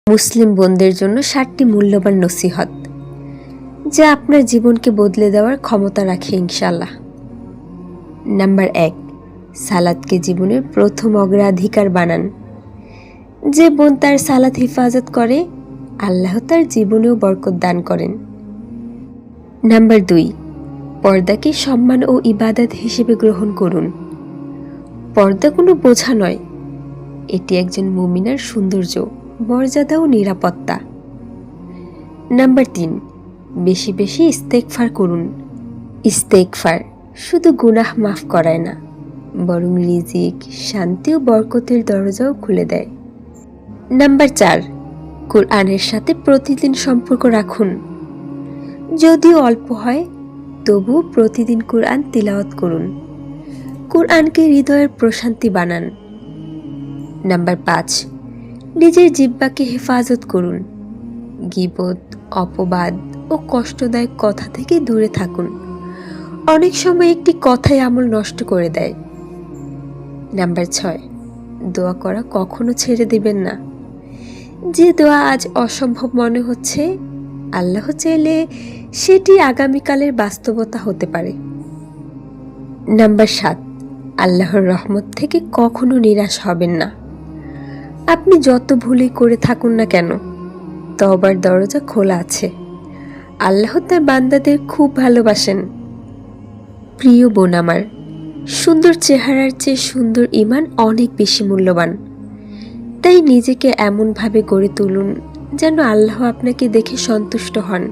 মুসলিম বোনদের জন্য 7টি মূল্যবান নসিহত যা আপনার জীবনকে বদলে দেওয়ার ক্ষমতা রাখে ইনশাআল্লাহ। নাম্বার 1, সালাতকে জীবনের প্রথম অগ্রাধিকার বানান। যে বোন তার সালাত হেফাজত করে, আল্লাহ তার জীবনেও বরকত দান করেন। নাম্বার 2, পর্দাকে সম্মান ও ইবাদত হিসেবে গ্রহণ করুন। পর্দা কোনো বোঝা নয়, এটি একজন মুমিনার সৌন্দর্য, মর্যাদা ও নিরাপত্তা। নাম্বার 3, বেশি বেশি ইস্তেগফার করুন। ইস্তেগফার শুধু গুনাহ মাফ করায় না, বরং রিজিক, শান্তি ও বরকতের দরজাও খুলে দেয়। নাম্বার 4, কোরআনের সাথে প্রতিদিন সম্পর্ক রাখুন। যদিও অল্প হয়, তবুও প্রতিদিন কোরআন তিলাওয়াত করুন। কোরআনকে হৃদয়ের প্রশান্তি বানান। নাম্বার 5, নিজের জিহ্বাকে হেফাজত করুন। গীবত, অপবাদ ও কষ্টদায়ক কথা থেকে দূরে থাকুন। অনেক সময় একটি কথাই আমল নষ্ট করে দেয়। নাম্বার 6, দোয়া করা কখনো ছেড়ে দিবেন না। যে দোয়া আজ অসম্ভব মনে হচ্ছে, আল্লাহ চাইলে সেটি আগামীকালের বাস্তবতা হতে পারে। নাম্বার 7, আল্লাহর রহমত থেকে কখনো নিরাশ হবেন না। আপনি যত ভুলই করে থাকুন না কেন, তওবার দরজা খোলা আছে। আল্লাহ তার বান্দাদের খুব ভালোবাসেন। প্রিয় বোন আমার, সুন্দর চেহারার চেয়ে সুন্দর ঈমান অনেক বেশি মূল্যবান। তাই নিজেকে এমনভাবে গড়ে তুলুন যেন আল্লাহ আপনাকে দেখে সন্তুষ্ট হন।